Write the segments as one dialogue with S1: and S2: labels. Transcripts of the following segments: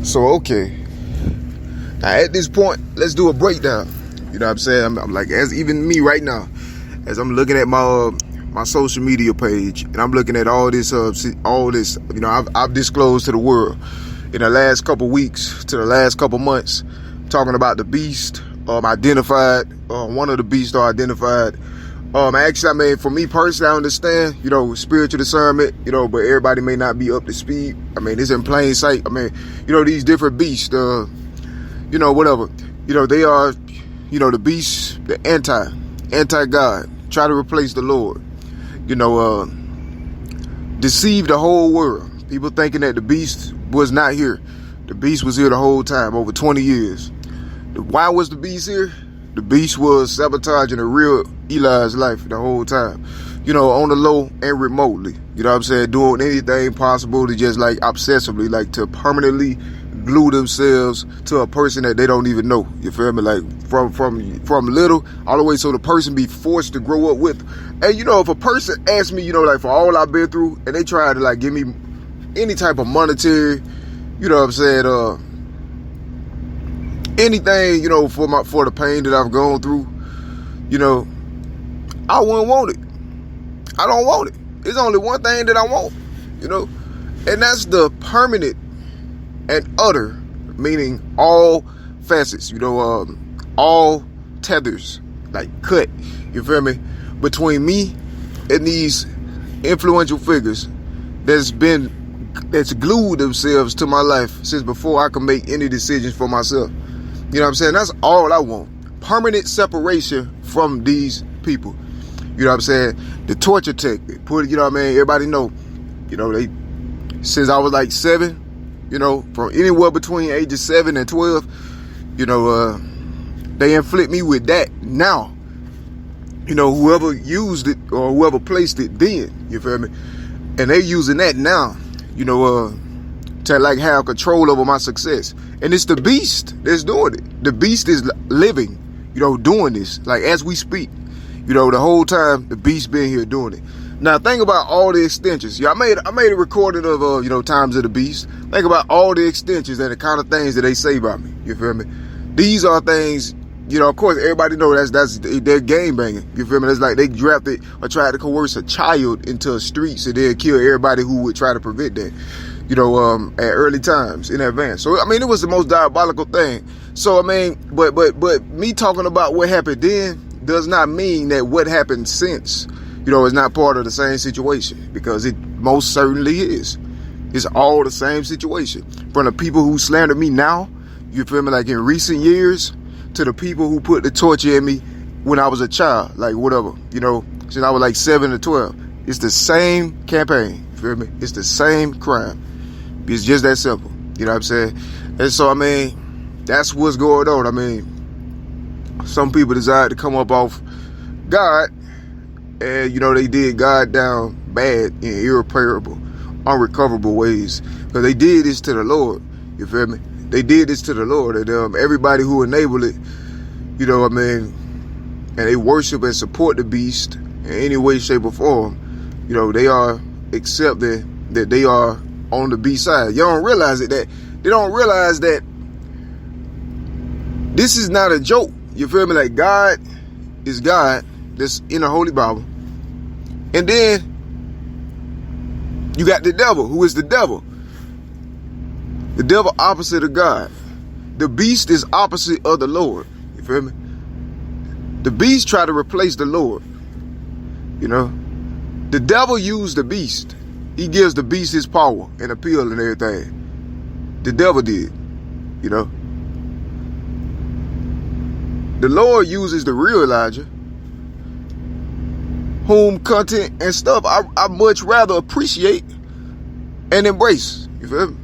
S1: So, okay. Now, at this point, let's do a breakdown. You know what I'm saying? I'm like, as even me right now, as I'm looking at my social media page, and I'm looking at all this, you know, I've disclosed to the world in the last couple weeks to the last couple months, talking about the beast, identified, one of the beasts are identified. Actually, I mean, for me personally, I understand, you know, spiritual discernment, you know, but everybody may not be up to speed. I mean, it's in plain sight. I mean, you know, these different beasts, you know, whatever, you know, they are, you know, the beasts, the anti-God, try to replace the Lord, you know, deceive the whole world. People thinking that the beast was not here. The beast was here the whole time, over 20 years. Why was the beast here? The beast was sabotaging the real Eli's life the whole time, you know, on the low and remotely, you know what I'm saying, doing anything possible to just like obsessively, like to permanently glue themselves to a person that they don't even know, you feel me, like from little all the way so the person be forced to grow up with. And you know, if a person asks me, you know, like for all I've been through, and they try to like give me any type of monetary, you know what I'm saying, anything, you know, for the pain that I've gone through, you know, I wouldn't want it. I don't want it. There's only one thing that I want, you know, and that's the permanent and utter, meaning all facets, you know, all tethers, like cut, you feel me, between me and these influential figures that's glued themselves to my life since before I can make any decisions for myself. You know what I'm saying? That's all I want. Permanent separation from these people. You know what I'm saying? The torture technique. You know what I mean? Everybody know. You know, since I was like 7, you know, from anywhere between ages 7 and 12, you know, they inflict me with that now. You know, whoever used it or whoever placed it then, you feel me? And they using that now, you know, to like have control over my success. And it's the beast that's doing it. The beast is living, you know, doing this, like as we speak. You know, the whole time the beast been here doing it. Now think about all the extensions. Yeah, I made a recording of you know, Times of the Beast. Think about all the extensions and the kind of things that they say about me. You feel me? These are things, you know, of course everybody know that's they're game banging. You feel me? It's like they drafted or tried to coerce a child into the streets and then kill everybody who would try to prevent that. You know, at early times in advance. So I mean, it was the most diabolical thing. So I mean, but me talking about what happened then does not mean that what happened since, you know, is not part of the same situation, because it most certainly is. It's all the same situation. From the people who slander me now, you feel me, like in recent years, to the people who put the torture in me when I was a child, like whatever, you know, since I was like 7 to 12. It's the same campaign. You feel me? It's the same crime. It's just that simple. You know what I'm saying? And so, I mean, that's what's going on. I mean, some people desire to come up off God, and, you know, they did God down bad in irreparable, unrecoverable ways. Because they did this to the Lord. You feel me? They did this to the Lord. And everybody who enabled it, you know what I mean, and they worship and support the beast in any way, shape, or form, you know, they are accepting that they are on the B side. You don't realize it, that they don't realize that this is not a joke. You feel me? Like God is God, that's in the Holy Bible. And then you got the devil, who is the devil. The devil opposite of God. The beast is opposite of the Lord. You feel me? The beast try to replace the Lord. You know? The devil used the beast. He gives the beast his power and appeal and everything. The devil did, you know. The Lord uses the real Elijah, whom content and stuff I much rather appreciate and embrace. You feel me?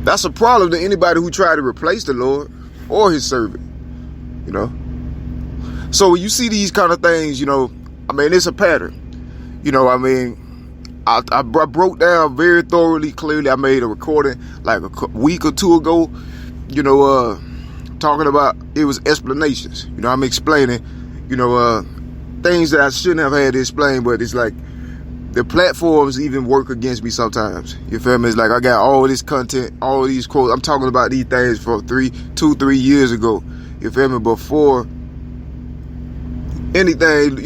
S1: That's a problem to anybody who tried to replace the Lord or his servant, you know. So when you see these kind of things, you know, I mean, it's a pattern. You know, I mean, I broke down very thoroughly, clearly. I made a recording like a week or two ago, you know, talking about, it was explanations. You know, I'm explaining, you know, things that I shouldn't have had to explain, but it's like the platforms even work against me sometimes. You feel me? It's like I got all this content, all these quotes. I'm talking about these things from 3 years ago. You feel me? Before anything,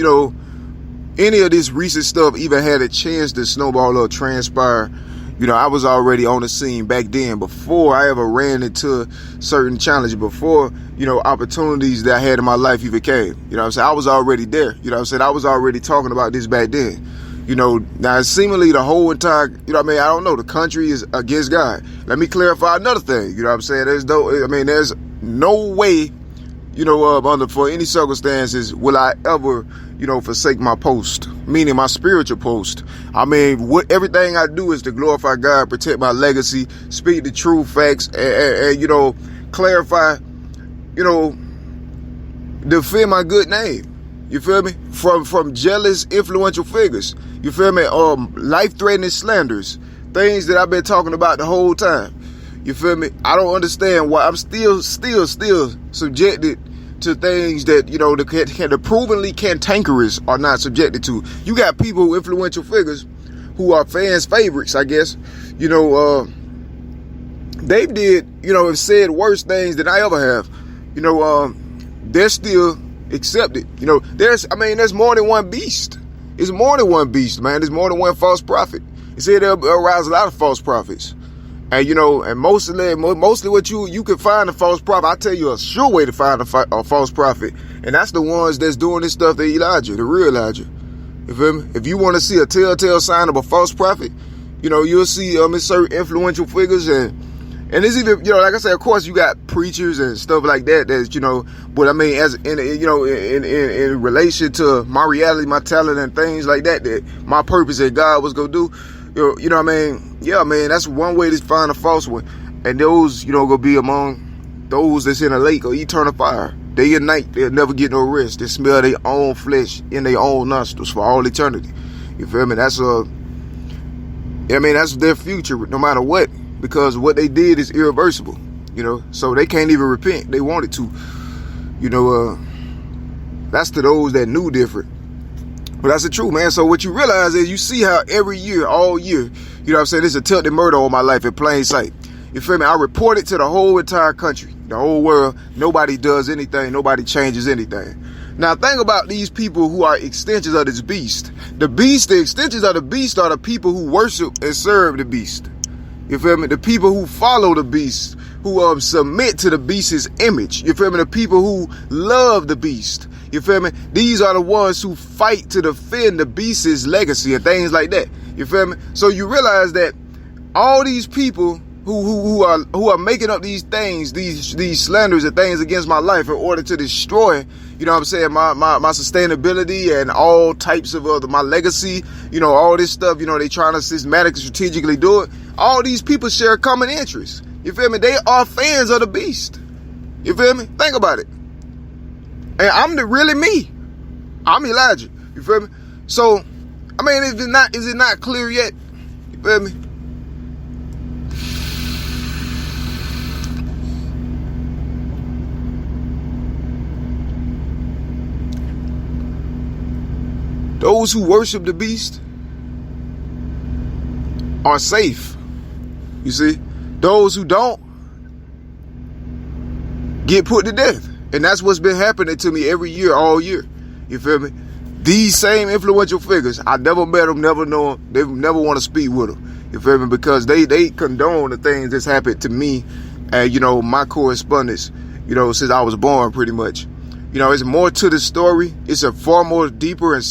S1: any of this recent stuff even had a chance to snowball or transpire. I was already on the scene back then before I ever ran into certain challenges, before, opportunities that I had in my life even came. I was already there. I was already talking about this back then. Now seemingly the whole entire, I don't know, the country is against God. Let me clarify another thing. There's no way, for any circumstances will I ever, forsake my post, meaning my spiritual post. Everything I do is to glorify God, protect my legacy, speak the true facts, and clarify, defend my good name. You feel me? From jealous, influential figures. You feel me? Life-threatening slanders. Things that I've been talking about the whole time. You feel me? I don't understand why I'm still subjected to things that, the provenly cantankerous are not subjected to. You got people, influential figures, who are fans' favorites, I guess. They did, have said worse things than I ever have. They're still accepted. There's more than one beast. It's more than one beast, man. There's more than one false prophet. He said there'll arise a lot of false prophets. And, and mostly what you can find a false prophet. I tell you a sure way to find a false prophet. And that's the ones that's doing this stuff to Elijah, the real Elijah. You feel me? If you want to see a telltale sign of a false prophet, you'll see certain influential figures and it's even, like I said, of course you got preachers and stuff like that. That's, but as in relation to my reality, my talent and things like that, that my purpose that God was going to do, Yeah, man, that's one way to find a false one. And those, gonna be among those that's in a lake or eternal fire. Day and night, they'll never get no rest. They smell their own flesh in their own nostrils for all eternity. You feel me? That's that's their future, no matter what. Because what they did is irreversible, so they can't even repent. They wanted to, that's to those that knew different. But that's the truth, man. So what you realize is you see how every year, all year, there's attempted murder on my life in plain sight. You feel me? I report it to the whole entire country, the whole world. Nobody does anything. Nobody changes anything. Now think about these people who are extensions of this beast. The extensions of the beast are the people who worship and serve the beast. You feel me? The people who follow the beast, who submit to the beast's image. You feel me? The people who love the beast. You feel me? These are the ones who fight to defend the beast's legacy and things like that. You feel me? So you realize that all these people who are making up these things, these slanders and things against my life in order to destroy, my sustainability and all types of my legacy, all this stuff, they trying to systematically, strategically do it. All these people share common interests. You feel me? They are fans of the beast. You feel me? Think about it. And I'm really me. I'm Elijah. You feel me? So, is it not clear yet? You feel me? Those who worship the beast are safe. You see? Those who don't get put to death. And that's what's been happening to me every year, all year. You feel me? These same influential figures, I never met them, never know them. They never want to speak with them. You feel me? Because they condone the things that's happened to me and, my correspondence, since I was born pretty much. It's more to the story. It's a far more deeper and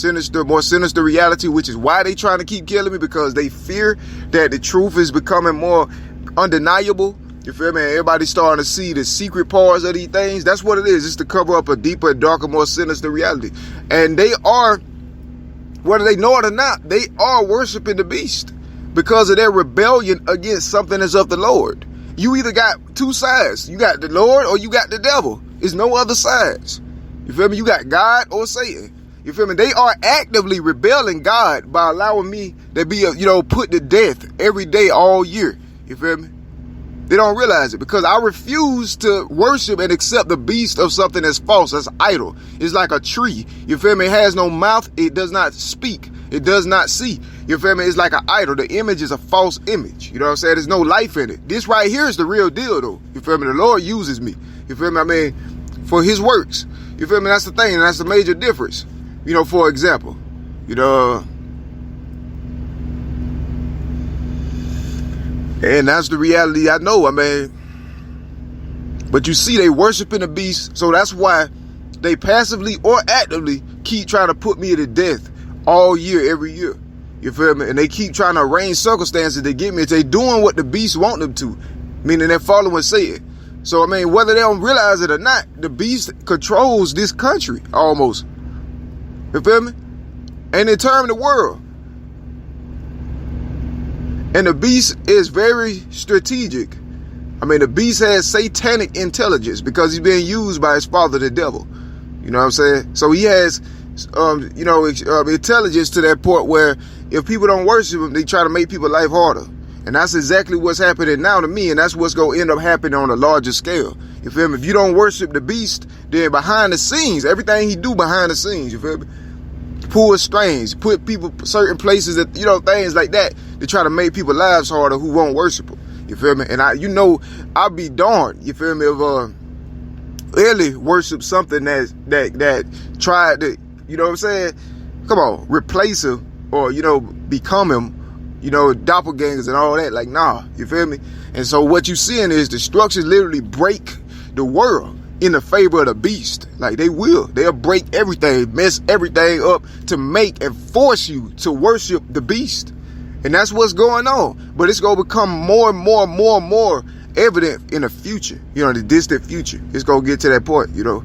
S1: more sinister reality, which is why they trying to keep killing me, because they fear that the truth is becoming more undeniable. You feel me? Everybody's starting to see the secret parts of these things. That's what it is. It's to cover up a deeper, darker, more sinister reality. And they are, whether they know it or not, they are worshiping the beast because of their rebellion against something that's of the Lord. You either got two sides. You got the Lord or you got the devil. There's no other sides. You feel me? You got God or Satan. You feel me? They are actively rebelling God by allowing me to be, put to death every day, all year. You feel me? They don't realize it because I refuse to worship and accept the beast of something that's false, that's idle. It's like a tree. You feel me? It has no mouth. It does not speak. It does not see. You feel me? It's like an idol. The image is a false image. You know what I'm saying? There's no life in it. This right here is the real deal, though. You feel me? The Lord uses me. You feel me? I mean, for his works. You feel me? That's the thing. And that's the major difference. You know, for example, you know, and that's the reality I know. I mean, but you see, they worshiping the beast. So that's why they passively or actively keep trying to put me to death all year, every year. You feel me? And they keep trying to arrange circumstances to get me. They doing what the beast want them to, meaning they're following Satan. So, I mean, whether they don't realize it or not, the beast controls this country almost. You feel me? And in turn, the world. And the beast is very strategic. I mean, the beast has satanic intelligence because he's being used by his father, the devil. You know what I'm saying? So he has, intelligence to that point where if people don't worship him, they try to make people's life harder. And that's exactly what's happening now to me. And that's what's going to end up happening on a larger scale. You feel me? If you don't worship the beast, then behind the scenes, everything he do behind the scenes, you feel me? Pull strings, put people certain places that, you know, things like that to try to make people's lives harder who won't worship him. You feel me? And I'll be darned, you feel me, if really worship something that tried to, you know what I'm saying? Come on, replace him or, you know, become him, you know, doppelgangers and all that. Like, nah, you feel me? And so what you seeing is destruction literally break the world in the favor of the beast. Like, they'll break everything, mess everything up to make and force you to worship the beast. And that's what's going on. But it's going to become more and more evident in the future, you know, the distant future. It's going to get to that point, you know,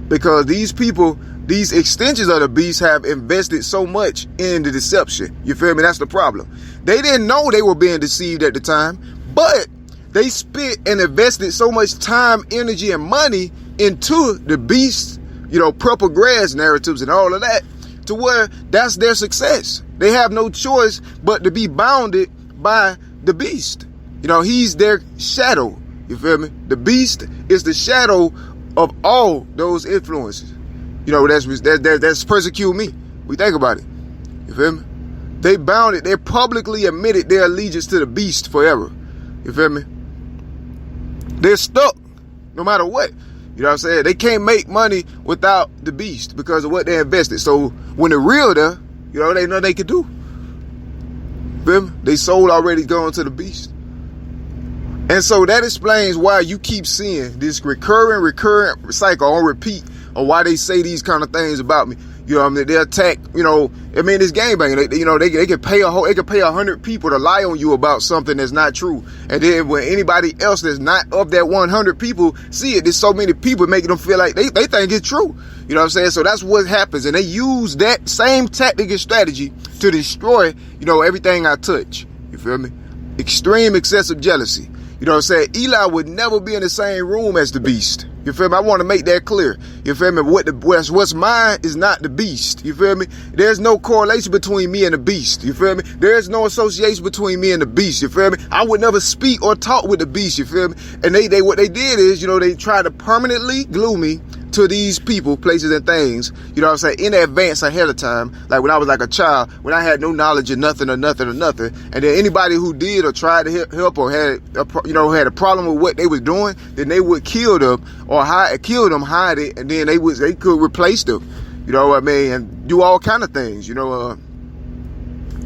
S1: because these people, these extensions of the beast have invested so much in the deception. You feel me? That's the problem. They didn't know they were being deceived at the time, but they spent and invested so much time, energy, and money into the beast, you know, purple grass narratives and all of that, to where that's their success. They have no choice but to be bounded by the beast. You know, he's their shadow. You feel me? The beast is the shadow of all those influences. You know, that's persecute me. We think about it. You feel me? They bounded, they publicly admitted their allegiance to the beast forever. You feel me? They're stuck no matter what. You know what I'm saying? They can't make money without the beast because of what they invested. So when the real there, you know, they know they can do. Feel me? They soul already going to the beast. And so that explains why you keep seeing this recurrent cycle on repeat, or why they say these kind of things about me. You know what I mean? They attack, you know, I mean, this gangbanging. They can pay 100 people to lie on you about something that's not true. And then when anybody else that's not of that 100 people see it, there's so many people making them feel like they think it's true. You know what I'm saying? So that's what happens. And they use that same tactic and strategy to destroy, you know, everything I touch. You feel me? Extreme excessive jealousy. You know what I'm saying? Eli would never be in the same room as the beast. You feel me? I want to make that clear. You feel me? What's mine is not the beast. You feel me? There's no correlation between me and the beast. You feel me? There's no association between me and the beast. You feel me? I would never speak or talk with the beast. You feel me? And they what they did is, you know, they tried to permanently glue me to these people, places, and things, you know what I'm saying, in advance, ahead of time, like when I was like a child, when I had no knowledge of nothing. And then anybody who did or tried to help or had a problem with what they was doing, then they would kill them or hide it, and then they could replace them, you know what I mean, and do all kind of things, you know,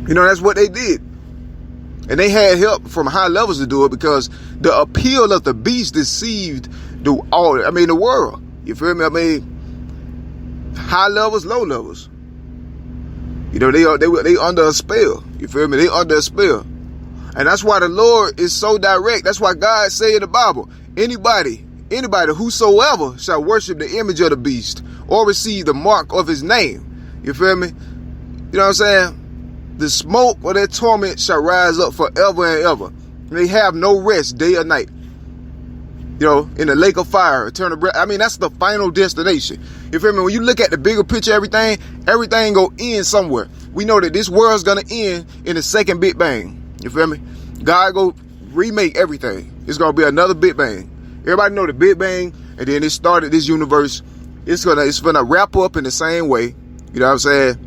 S1: that's what they did. And they had help from high levels to do it because the appeal of the beast deceived the world. You feel me? I mean, high levels, low levels. You know, they under a spell. You feel me? They under a spell. And that's why the Lord is so direct. That's why God say in the Bible, anybody, whosoever shall worship the image of the beast or receive the mark of his name. You feel me? You know what I'm saying? The smoke of their torment shall rise up forever and ever. And they have no rest day or night. You know, in the lake of fire, eternal breath. I mean, that's the final destination. You feel me? When you look at the bigger picture, everything go end somewhere. We know that this world's gonna end in the second Big Bang. You feel me? God go remake everything. It's gonna be another Big Bang. Everybody know the Big Bang, and then it started this universe. It's gonna wrap up in the same way. You know what I'm saying?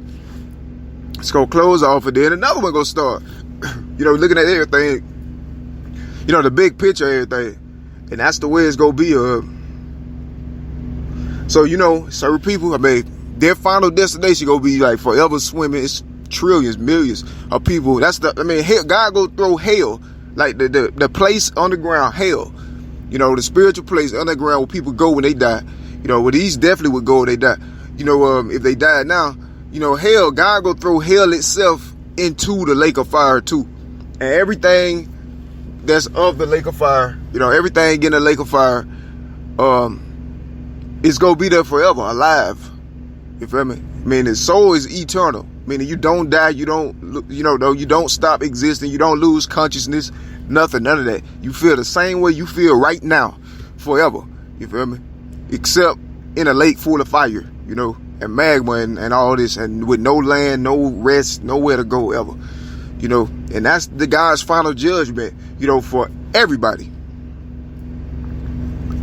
S1: It's gonna close off, and then another one gonna start. Looking at everything, the big picture of everything, and that's the way it's gonna be. So certain people, their final destination gonna be like forever swimming. It's trillions, millions of people. Hell, God go throw hell, like the place underground, hell. The spiritual place underground where people go when they die. Where these definitely would go when they die. If they died now, hell, God go throw hell itself into the lake of fire too. And everything that's of the lake of fire, everything in the lake of fire, it's gonna be there forever, alive. You feel me? The soul is eternal. Meaning you don't die, you don't stop existing, you don't lose consciousness, nothing, none of that. You feel the same way you feel right now, forever. You feel me? Except in a lake full of fire, and magma and all this, and with no land, no rest, nowhere to go ever. And that's the God's final judgment, for everybody.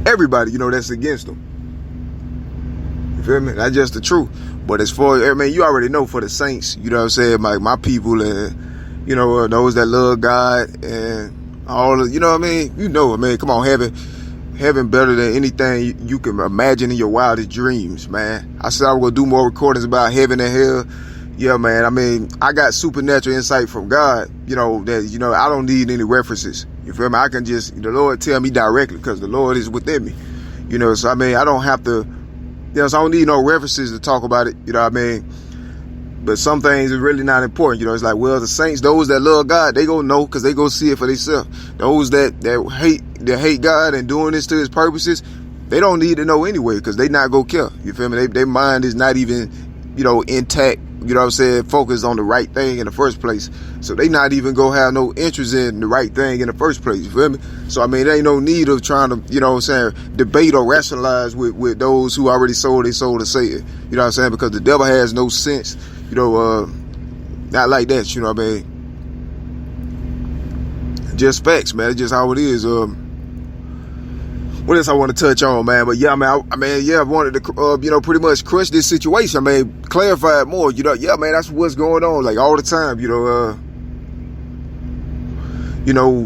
S1: Everybody, that's against them. You feel me? That's just the truth. But as far as, you already know, for the saints, like my people and, those that love God and all of, come on, heaven better than anything you can imagine in your wildest dreams, man. I said I was going to do more recordings about heaven and hell. Yeah, man. I got supernatural insight from God, that, I don't need any references. You feel me? I can just, the Lord tell me directly because the Lord is within me. So, I don't have to, so I don't need no references to talk about it, But some things are really not important, It's like, well, the saints, those that love God, they gonna know because they go see it for themselves. Those that hate God and doing this to his purposes, they don't need to know anyway because they not gonna care. You feel me? Their mind is not even, intact, focused on the right thing in the first place. So they not even gonna have no interest in the right thing in the first place. You feel me? So, there ain't no need of trying to, debate or rationalize with those who already sold their soul to Satan. Because the devil has no sense, not like that, Just facts, man. It's just how it is. What else I want to touch on, man? But yeah, I wanted to, pretty much crush this situation. Clarify it more. That's what's going on, like all the time.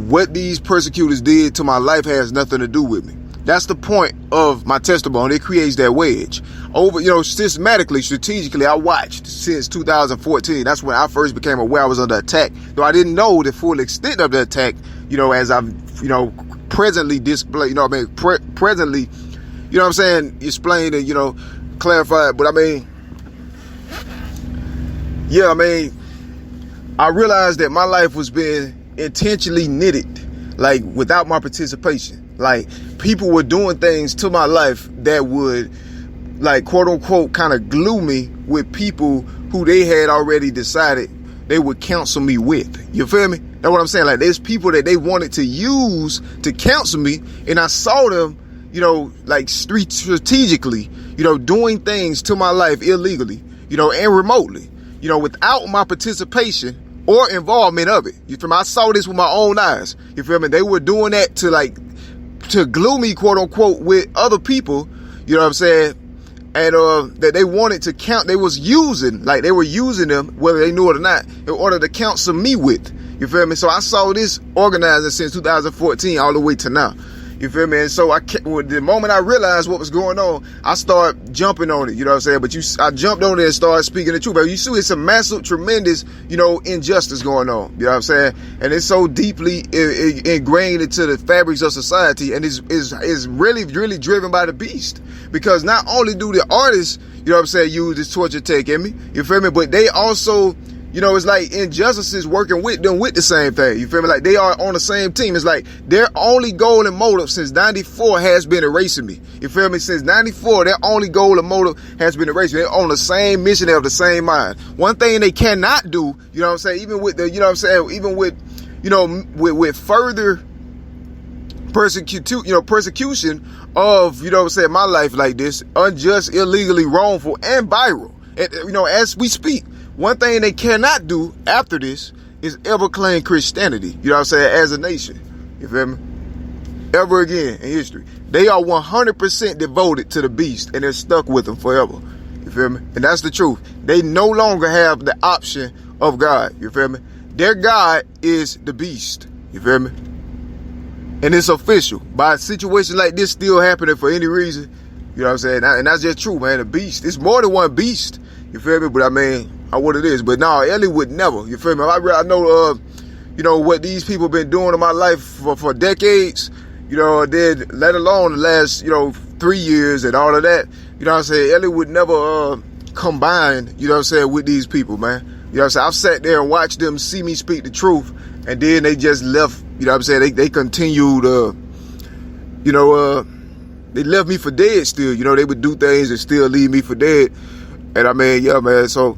S1: What these persecutors did to my life has nothing to do with me. That's the point of my testimony. It creates that wedge. Systematically, strategically, I watched since 2014. That's when I first became aware I was under attack. Though I didn't know the full extent of the attack, as I've, presently display, presently, explain and, clarify. But I realized that my life was being intentionally knitted, like without my participation. Like people were doing things to my life that would, like, quote unquote, kind of glue me with people who they had already decided they would counsel me with. You feel me? That's what I'm saying. Like, there's people that they wanted to use to counsel me, and I saw them, like strategically, doing things to my life illegally, and remotely, without my participation or involvement of it. You feel me? I saw this with my own eyes. You feel me? They were doing that to glue me, quote unquote, with other people, and that they wanted to count, they were using them, whether they knew it or not, in order to counsel me with. You feel me? So I saw this organizing since 2014 all the way to now. You feel me? And so the moment I realized what was going on, I started jumping on it. But I jumped on it and started speaking the truth. But you see, it's a massive, tremendous, injustice going on. You know what I'm saying? And it's so deeply ingrained into the fabrics of society, and is really, really driven by the beast. Because not only do the artists, use this torture tech in me, you feel me? But they also, it's like injustices working with them with the same thing. You feel me? Like they are on the same team. It's like their only goal and motive since 94 has been erasing me. You feel me? Since 94, their only goal and motive has been erasing me. They're on the same mission. They have the same mind. One thing they cannot do, even with the, even with further persecution of, my life like this, unjust, illegally, wrongful, and viral. And, as we speak, one thing they cannot do after this is ever claim Christianity, as a nation. You feel me? Ever again in history. They are 100% devoted to the beast, and they're stuck with him forever. You feel me? And that's the truth. They no longer have the option of God. You feel me? Their God is the beast. You feel me? And it's official. By a situation like this still happening for any reason, you know what I'm saying? And that's just true, man. The beast. It's more than one beast. You feel me? But I mean, what it is. But no, Ellie would never. You feel me? I know, you know, what these people been doing in my life for decades. You know, did, let alone the last, you know, 3 years and all of that. You know what I'm saying? Ellie would never combine, you know what I'm saying, with these people, man. You know what I'm saying? I've sat there and watched them see me speak the truth, and then they just left, you know what I'm saying? They continued, you know, they left me for dead still. You know, they would do things and still leave me for dead. And I mean, yeah, man, so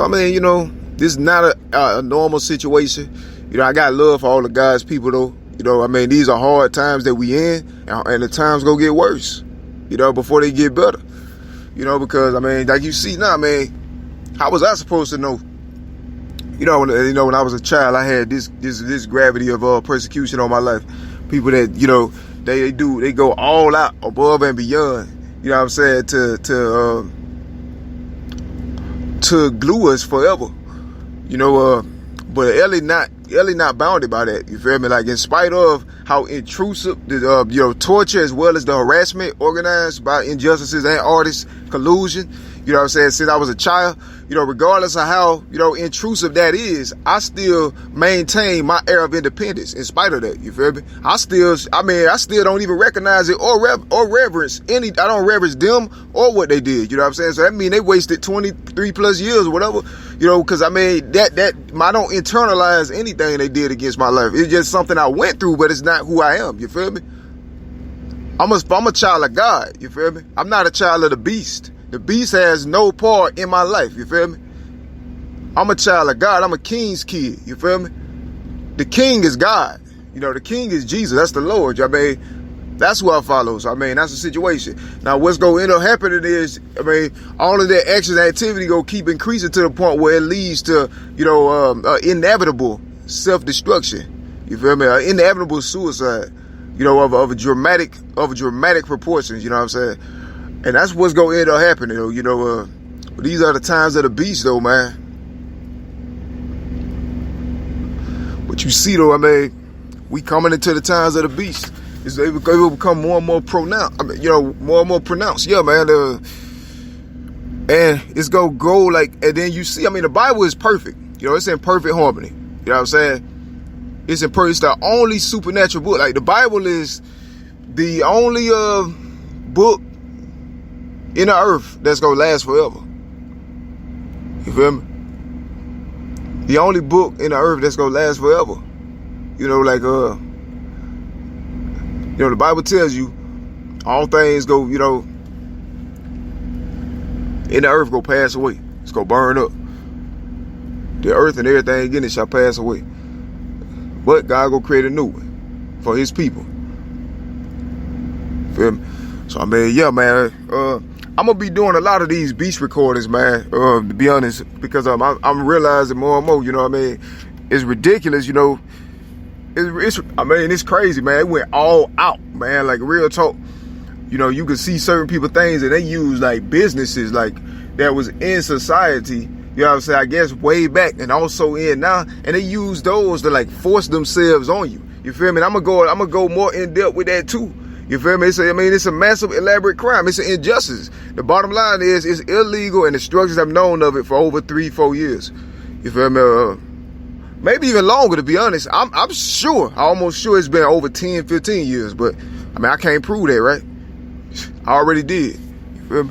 S1: I mean, you know, this is not a normal situation. You know, I got love for all the God's people, though. You know, I mean, these are hard times that we in, and the times gonna get worse, you know, before they get better. You know, because, I mean, like you see now, man, how was I supposed to know? You know, when I was a child, I had this gravity of persecution on my life. People that, you know, they go all out, above and beyond, you know what I'm saying, to glue us forever. You know, but Ellie not bounded by that. You feel me? Like, in spite of how intrusive the you know, torture as well as the harassment organized by injustices and artists collusion, you know what I'm saying, since I was a child, you know, regardless of how, you know, intrusive that is, I still maintain my air of independence in spite of that. You feel me? I still don't even recognize it or reverence any. I don't reverence them or what they did. You know what I'm saying? So that means they wasted 23 plus years or whatever. You know, because I mean that I don't internalize anything they did against my life. It's just something I went through, but it's not who I am. You feel me? I'm a child of God. You feel me? I'm not a child of the beast. The beast has no part in my life. You feel me? I'm a child of God. I'm a king's kid. You feel me? The king is God. You know, the king is Jesus. That's the Lord. I mean, that's who I follow. So, I mean, that's the situation. Now, what's going to end up happening is, I mean, all of that action activity going to keep increasing to the point where it leads to, you know, inevitable self-destruction. You feel me? Inevitable suicide, you know, of a dramatic proportions. You know what I'm saying? And that's what's going to end up happening, though. You know, these are the times of the beast, though, man. But you see, though, I mean, we coming into the times of the beast. It will become more and more pronounced. I mean, you know, more and more pronounced. Yeah, man. And it's going to go like, and then you see, I mean, the Bible is perfect. You know, it's in perfect harmony. You know what I'm saying? It's the only supernatural book. Like, the Bible is the only book in the earth that's gonna last forever. You feel me? The only book in the earth that's gonna last forever. You know, like you know, the Bible tells you all things go, you know, in the earth go pass away. It's gonna burn up. The earth and everything in it shall pass away. But God gonna create a new one for his people. Feel me? So I mean, yeah, man, I'm gonna be doing a lot of these beast recordings, man, to be honest, because I'm realizing more and more, you know what I mean? It's ridiculous, you know. It's crazy, man. It went all out, man, like real talk. You know, you could see certain people things that they use, like businesses, like that was in society, you know what I'm saying, I guess way back and also in now, and they use those to like force themselves on you. You feel me? And I'm gonna go more in depth with that too. You feel me? It's a massive, elaborate crime. It's an injustice. The bottom line is it's illegal, and the structures have known of it for over 3-4 years. You feel me? Maybe even longer, to be honest. I'm almost sure it's been over 10, 15 years. But, I mean, I can't prove that, right? I already did. You feel me?